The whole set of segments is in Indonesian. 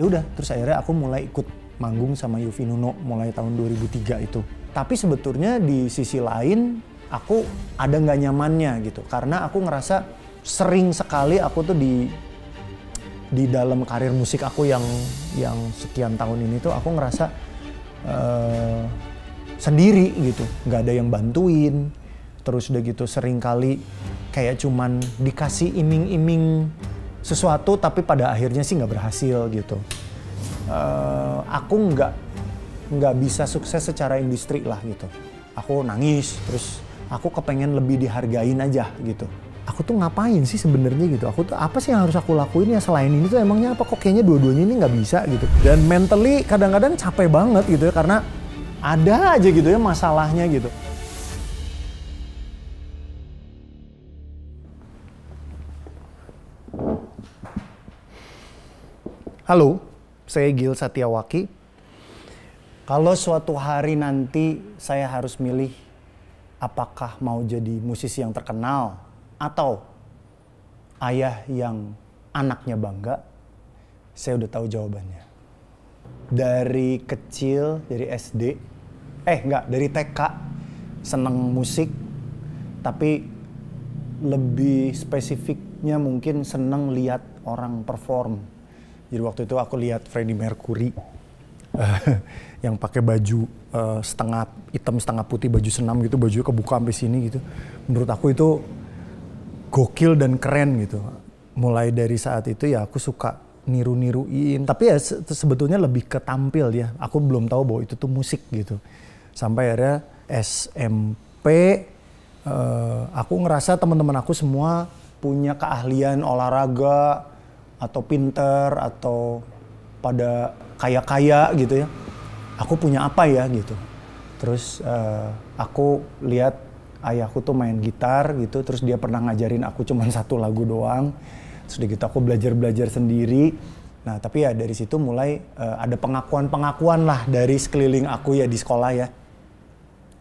Ya udah, terus akhirnya aku mulai ikut manggung sama Yovie Nuno mulai tahun 2003 itu. Tapi sebetulnya di sisi lain aku ada nggak nyamannya gitu, karena aku ngerasa sering sekali aku tuh di dalam karir musik aku yang sekian tahun ini tuh aku ngerasa sendiri gitu, nggak ada yang bantuin. Terus udah gitu sering kali kayak cuman dikasih iming-iming sesuatu tapi pada akhirnya sih nggak berhasil gitu. Aku nggak bisa sukses secara industri lah gitu. Aku nangis, terus aku kepengen lebih dihargain aja gitu. Aku tuh ngapain sih sebenarnya gitu? Aku tuh apa sih yang harus aku lakuin ya selain ini tuh emangnya apa? Kok kayaknya dua-duanya ini nggak bisa gitu. Dan mentally kadang-kadang capek banget gitu ya karena ada aja gitu ya masalahnya gitu. Halo, saya Gil Satiawaki. Kalau suatu hari nanti saya harus milih apakah mau jadi musisi yang terkenal atau ayah yang anaknya bangga, saya udah tahu jawabannya. Dari kecil, dari SD, dari TK, seneng musik, tapi lebih spesifiknya mungkin seneng lihat orang perform. Jadi waktu itu aku lihat Freddie Mercury yang pakai baju setengah hitam setengah putih, baju senam gitu, bajunya kebuka sampai sini gitu. Menurut aku itu gokil dan keren gitu. Mulai dari saat itu ya aku suka niru-niruin. Tapi ya sebetulnya lebih ke tampil ya. Aku belum tahu bahwa itu tuh musik gitu. Sampai akhirnya SMP aku ngerasa teman-teman aku semua punya keahlian olahraga atau pinter atau pada kaya-kaya gitu ya. Aku punya apa ya gitu. Terus aku lihat ayahku tuh main gitar gitu, terus dia pernah ngajarin aku cuma satu lagu doang. Terus gitu aku belajar sendiri. Nah tapi ya dari situ mulai ada pengakuan lah dari sekeliling aku ya di sekolah ya.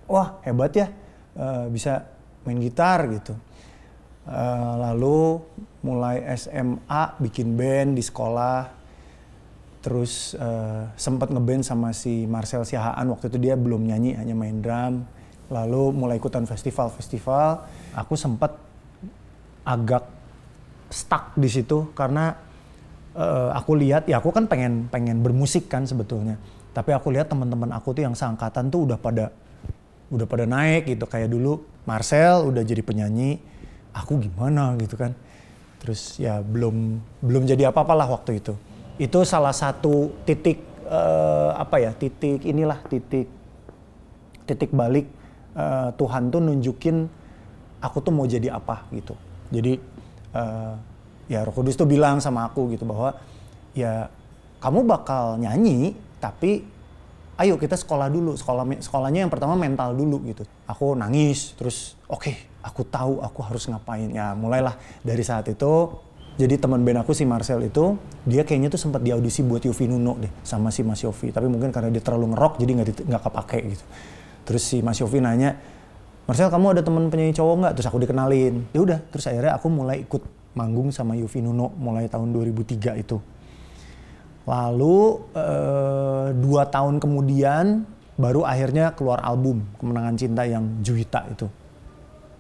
Wah hebat ya, bisa main gitar gitu. Lalu mulai SMA bikin band di sekolah, terus sempat ngeband sama si Marcel Siahaan. Waktu itu dia belum nyanyi, hanya main drum. Lalu mulai ikutan festival, aku sempat agak stuck di situ karena aku lihat ya aku kan pengen bermusik kan sebetulnya, tapi aku lihat teman-teman aku tuh yang seangkatan tuh udah pada naik gitu. Kayak dulu Marcel udah jadi penyanyi, aku gimana gitu kan. Terus ya belum jadi apa-apalah waktu itu. Itu salah satu titik titik balik Tuhan tuh nunjukin aku tuh mau jadi apa gitu. Jadi ya Roh Kudus tuh bilang sama aku gitu bahwa ya kamu bakal nyanyi tapi ayo kita sekolah dulu. Sekolahnya yang pertama mental dulu gitu. Aku nangis terus oke, aku tahu aku harus ngapain. Ya mulailah dari saat itu. Jadi teman band aku si Marcel itu dia kayaknya tuh sempat di audisi buat Yovie Nuno deh sama si Mas Yovie. Tapi mungkin karena dia terlalu ngerok jadi nggak kepake gitu. Terus si Mas Yovie nanya, Marcel kamu ada teman penyanyi cowok nggak? Terus aku dikenalin. Ya udah, terus akhirnya aku mulai ikut manggung sama Yovie Nuno mulai tahun 2003 itu. Lalu 2 tahun kemudian baru akhirnya keluar album Kemenangan Cinta yang Juwita itu.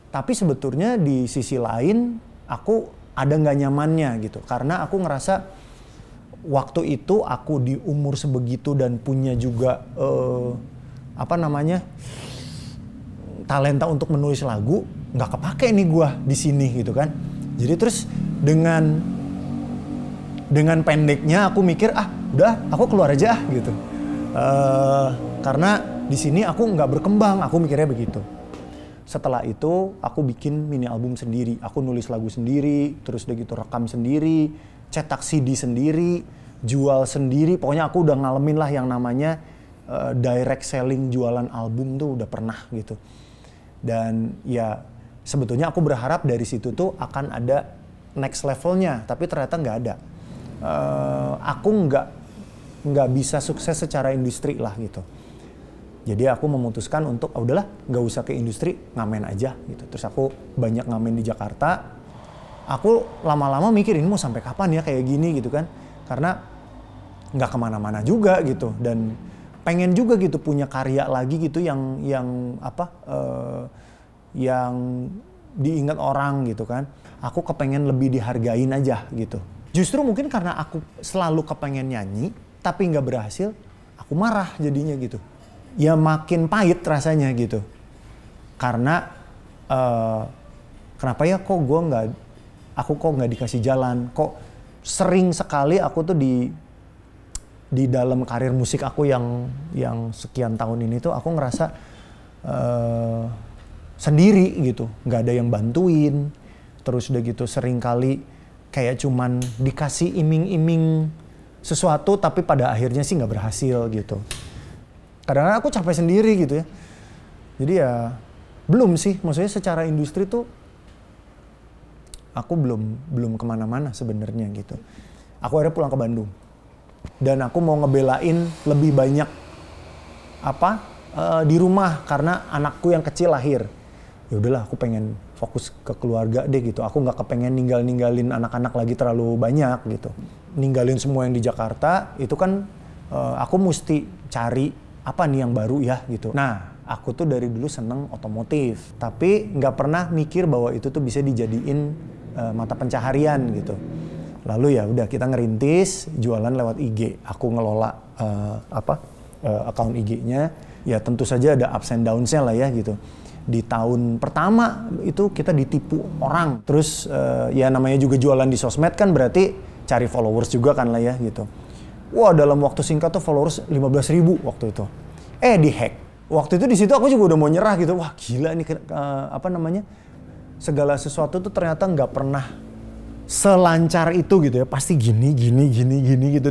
Tapi sebetulnya di sisi lain aku ada nggak nyamannya gitu. Karena aku ngerasa waktu itu aku di umur sebegitu dan punya juga talenta untuk menulis lagu, nggak kepake nih gua di sini gitu kan. Jadi terus dengan pendeknya aku mikir udah aku keluar aja gitu. Karena di sini aku nggak berkembang, aku mikirnya begitu. Setelah itu aku bikin mini album sendiri, aku nulis lagu sendiri, terus udah gitu rekam sendiri, cetak CD sendiri, jual sendiri. Pokoknya aku udah ngalamin lah yang namanya direct selling jualan album tuh udah pernah gitu. Dan ya sebetulnya aku berharap dari situ tuh akan ada next levelnya, tapi ternyata nggak ada. Aku nggak bisa sukses secara industri lah gitu. Jadi aku memutuskan untuk udahlah nggak usah ke industri, ngamen aja gitu. Terus aku banyak ngamen di Jakarta. Aku lama-lama mikir ini mau sampai kapan ya kayak gini gitu kan. Karena nggak kemana-mana juga gitu, dan pengen juga gitu punya karya lagi gitu yang yang diingat orang gitu kan. Aku kepengen lebih dihargain aja gitu. Justru mungkin karena aku selalu kepengen nyanyi tapi nggak berhasil, aku marah jadinya gitu. Ya makin pahit rasanya gitu. Karena kenapa ya kok aku nggak dikasih jalan, kok sering sekali aku tuh di dalam karir musik aku yang sekian tahun ini tuh aku ngerasa sendiri gitu, nggak ada yang bantuin, terus udah gitu sering kali kayak cuman dikasih iming-iming sesuatu tapi pada akhirnya sih nggak berhasil gitu. Kadang-kadang aku capek sendiri gitu ya. Jadi ya belum sih, maksudnya secara industri tuh aku belum kemana-mana sebenarnya gitu. Aku akhirnya pulang ke Bandung dan aku mau ngebelain lebih banyak di rumah karena anakku yang kecil lahir. Ya udahlah, aku pengen fokus ke keluarga deh gitu. Aku nggak kepengen ninggalin anak-anak lagi terlalu banyak gitu. Ninggalin semua yang di Jakarta itu kan aku mesti cari apa nih yang baru ya gitu. Nah, aku tuh dari dulu seneng otomotif, tapi nggak pernah mikir bahwa itu tuh bisa dijadiin mata pencaharian gitu. Lalu ya udah kita ngerintis jualan lewat IG. Aku ngelola akun IG-nya. Ya tentu saja ada ups and downs-nya lah ya gitu. Di tahun pertama itu kita ditipu orang. Terus ya namanya juga jualan di sosmed kan berarti cari followers juga kan lah ya gitu. Wah, dalam waktu singkat tuh followers 15.000 waktu itu. Di-hack. Waktu itu di situ aku juga udah mau nyerah gitu. Wah, gila nih segala sesuatu tuh ternyata nggak pernah selancar itu gitu ya. Pasti gini gitu,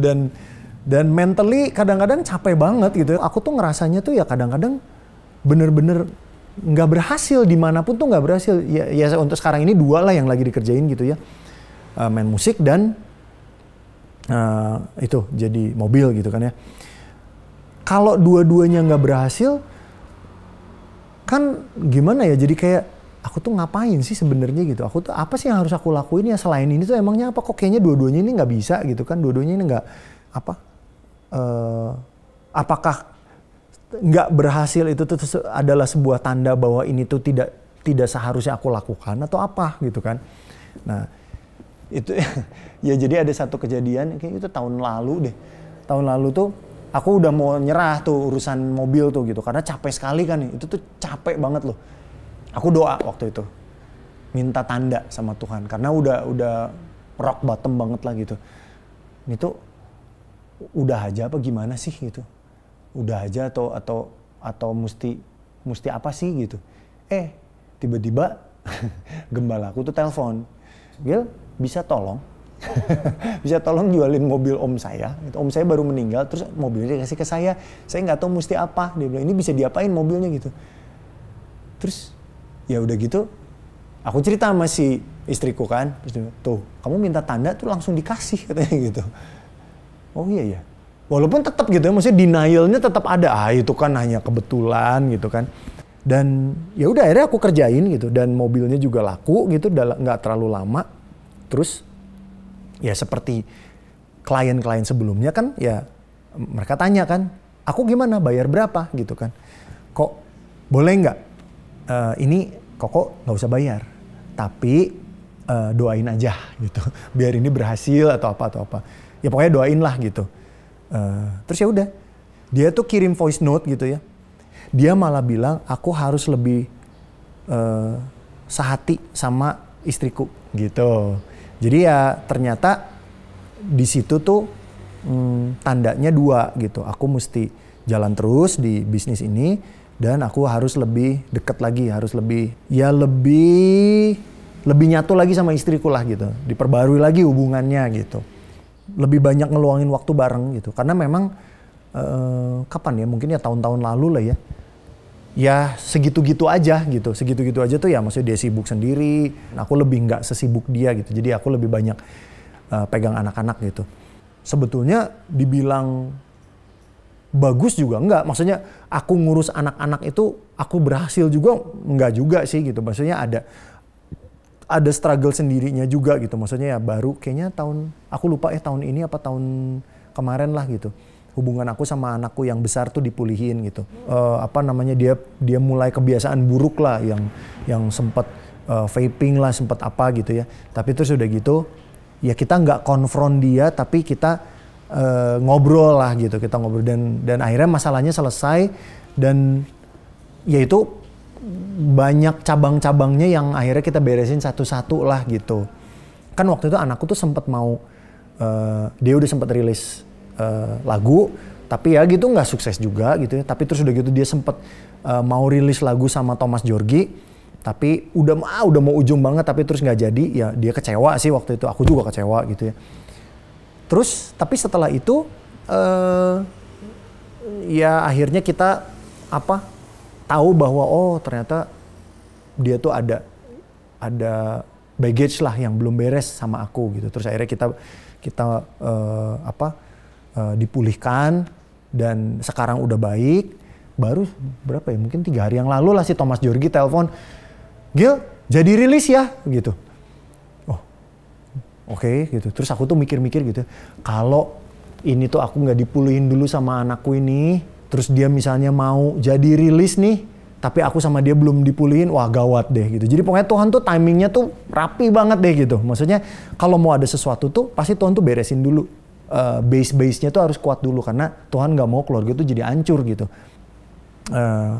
dan mentally kadang-kadang capek banget gitu. Aku tuh ngerasanya tuh ya kadang-kadang bener-bener nggak berhasil, dimanapun tuh nggak berhasil. Ya untuk sekarang ini 2 lah yang lagi dikerjain gitu ya. Main musik dan itu jadi mobil gitu kan ya. Kalau dua-duanya nggak berhasil, kan gimana ya? Jadi kayak aku tuh ngapain sih sebenarnya gitu? Aku tuh apa sih yang harus aku lakuin ya selain ini tuh emangnya apa? Kok kayaknya dua-duanya ini nggak bisa gitu kan? Dua-duanya ini nggak apakah nggak berhasil itu tuh adalah sebuah tanda bahwa ini tuh tidak seharusnya aku lakukan atau apa gitu kan? Nah itu ya jadi ada satu kejadian kayak itu tahun lalu deh. Tahun lalu tuh aku udah mau nyerah tuh urusan mobil tuh gitu karena capek sekali kan. Itu tuh capek banget loh. Aku doa waktu itu minta tanda sama Tuhan karena udah rock bottom banget lah gitu. Ini tuh udah aja apa gimana sih gitu? Udah aja atau mesti apa sih gitu? Tiba-tiba gembalaku tuh telepon, Gil, bisa tolong jualin mobil om saya. Om saya baru meninggal, terus mobilnya dikasih ke saya nggak tahu mesti apa. Dia bilang, ini bisa diapain mobilnya gitu. Terus ya udah gitu, aku cerita sama si istriku kan, terus dia, tuh kamu minta tanda tuh langsung dikasih katanya gitu. Oh iya ya, walaupun tetap gitu ya, maksudnya denialnya tetap ada. Itu kan hanya kebetulan gitu kan. Dan ya udah akhirnya aku kerjain gitu, dan mobilnya juga laku gitu, nggak terlalu lama. Terus ya seperti klien-klien sebelumnya kan ya mereka tanya kan, aku gimana, bayar berapa gitu kan. Kok boleh nggak ini Koko nggak usah bayar, tapi doain aja gitu, biar ini berhasil atau apa. Ya pokoknya doain lah gitu. Terus ya udah, dia tuh kirim voice note gitu ya. Dia malah bilang aku harus lebih sehati sama istriku gitu. Jadi ya ternyata di situ tuh tandanya 2 gitu. Aku mesti jalan terus di bisnis ini dan aku harus lebih dekat lagi, harus lebih nyatu lagi sama istriku lah gitu. Diperbarui lagi hubungannya gitu. Lebih banyak ngeluangin waktu bareng gitu. Karena memang kapan ya, mungkin ya tahun-tahun lalu lah ya. Ya segitu-gitu aja gitu. Segitu-gitu aja tuh ya maksudnya dia sibuk sendiri. Aku lebih nggak sesibuk dia gitu. Jadi aku lebih banyak pegang anak-anak gitu. Sebetulnya dibilang bagus juga enggak. Maksudnya aku ngurus anak-anak itu aku berhasil juga enggak juga sih gitu. Maksudnya ada struggle sendirinya juga gitu. Maksudnya ya baru kayaknya aku lupa tahun ini apa tahun kemarin lah gitu. Hubungan aku sama anakku yang besar tuh dipulihin gitu. Dia mulai kebiasaan buruk lah yang sempat vaping lah, sempat apa gitu ya. Tapi terus udah gitu ya kita nggak konfront dia, tapi kita ngobrol lah gitu. Kita ngobrol dan akhirnya masalahnya selesai dan ya itu banyak cabang-cabangnya yang akhirnya kita beresin satu-satu lah gitu. Kan waktu itu anakku tuh sempat mau dia udah sempat rilis lagu, tapi ya gitu nggak sukses juga gitu ya. Tapi terus udah gitu dia sempat mau rilis lagu sama Thomas Djorghi, tapi udah mau ujung banget, tapi terus nggak jadi. Ya dia kecewa sih waktu itu, aku juga kecewa gitu ya. Terus tapi setelah itu ya akhirnya kita tahu bahwa ternyata dia tuh ada baggage lah yang belum beres sama aku gitu. Terus akhirnya kita dipulihkan dan sekarang udah baik. Baru berapa ya, mungkin 3 hari yang lalu lah si Thomas Djorghi telepon, "Gil, jadi rilis ya?" gitu. Oh, oke gitu. Terus aku tuh mikir-mikir gitu, kalau ini tuh aku nggak dipulihin dulu sama anakku ini, terus dia misalnya mau jadi rilis nih, tapi aku sama dia belum dipulihin, wah gawat deh gitu. Jadi pokoknya Tuhan tuh timingnya tuh rapi banget deh gitu. Maksudnya kalau mau ada sesuatu tuh pasti Tuhan tuh beresin dulu. Base-nya tuh harus kuat dulu karena Tuhan nggak mau keluarga tuh jadi hancur gitu.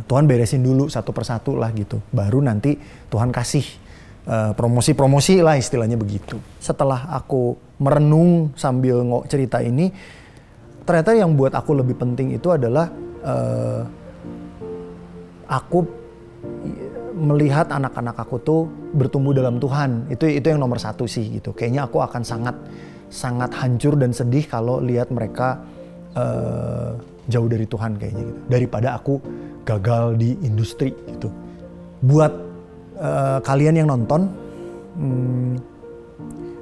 Tuhan beresin dulu satu persatu lah gitu. Baru nanti Tuhan kasih promosi-promosi lah istilahnya begitu. Setelah aku merenung sambil cerita ini, ternyata yang buat aku lebih penting itu adalah aku melihat anak-anak aku tuh bertumbuh dalam Tuhan. Itu yang nomor 1 sih gitu. Kayaknya aku akan sangat hancur dan sedih kalau lihat mereka jauh dari Tuhan kayaknya gitu. Daripada aku gagal di industri gitu. Buat kalian yang nonton,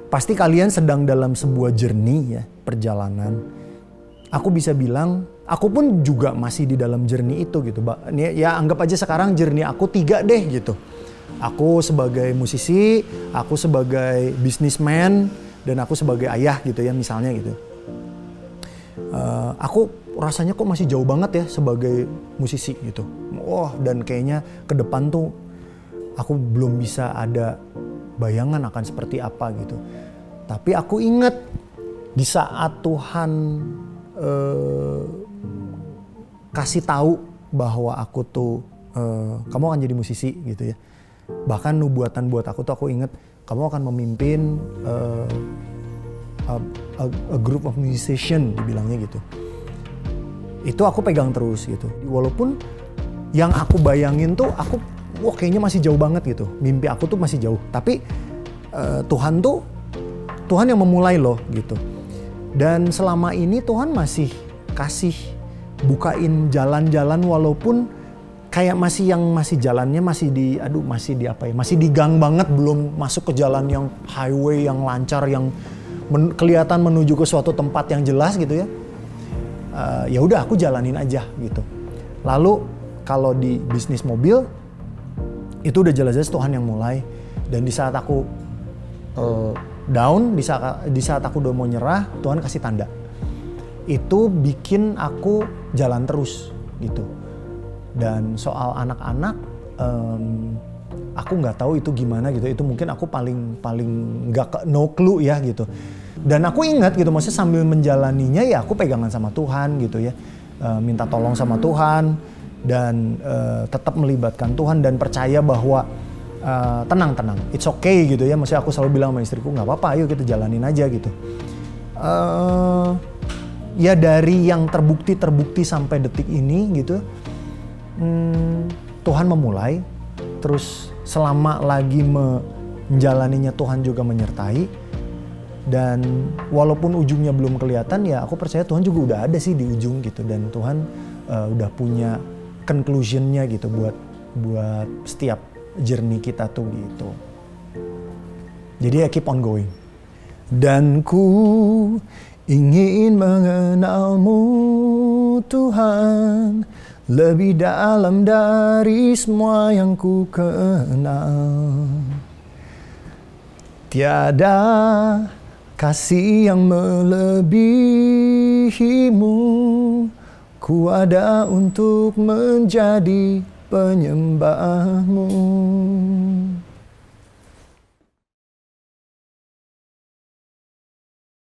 pasti kalian sedang dalam sebuah journey ya, perjalanan. Aku bisa bilang, aku pun juga masih di dalam journey itu gitu. Ya anggap aja sekarang journey aku 3 deh gitu. Aku sebagai musisi, aku sebagai businessman, dan aku sebagai ayah gitu ya misalnya gitu. Aku rasanya kok masih jauh banget ya sebagai musisi gitu. Dan kayaknya ke depan tuh aku belum bisa ada bayangan akan seperti apa gitu. Tapi aku ingat di saat Tuhan kasih tahu bahwa aku tuh kamu akan jadi musisi gitu ya. Bahkan nubuatan buat aku tuh aku ingat kamu akan memimpin a group of musician dibilangnya gitu. Itu aku pegang terus gitu. Walaupun yang aku bayangin tuh aku kayaknya masih jauh banget gitu. Mimpi aku tuh masih jauh. Tapi Tuhan yang memulai loh gitu. Dan selama ini Tuhan masih kasih bukain jalan-jalan walaupun kayak masih jalannya masih di gang banget, belum masuk ke jalan yang highway yang lancar yang kelihatan menuju ke suatu tempat yang jelas gitu ya. Ya udah aku jalanin aja gitu. Lalu kalau di bisnis mobil itu udah jelas-jelas Tuhan yang mulai, dan di saat aku down, di saat aku udah mau nyerah, Tuhan kasih tanda. Itu bikin aku jalan terus gitu. Dan soal anak-anak, aku nggak tahu itu gimana gitu. Itu mungkin aku paling nggak no clue ya gitu. Dan aku ingat gitu, maksudnya sambil menjalaninya ya aku pegangan sama Tuhan gitu ya, minta tolong sama Tuhan dan tetap melibatkan Tuhan dan percaya bahwa tenang, it's okay gitu ya. Maksudnya aku selalu bilang sama istriku, nggak apa-apa, ayo kita jalanin aja gitu. Ya dari yang terbukti sampai detik ini gitu, Tuhan memulai, terus selama lagi menjalaninya Tuhan juga menyertai. Dan walaupun ujungnya belum kelihatan, ya aku percaya Tuhan juga udah ada sih di ujung gitu. Dan Tuhan udah punya conclusion-nya gitu buat setiap journey kita tuh gitu. Jadi ya keep on going. Dan ku ingin mengenalmu Tuhan, lebih dalam dari semua yang ku kenal. Tiada kasih yang melebihimu, ku ada untuk menjadi penyembahmu.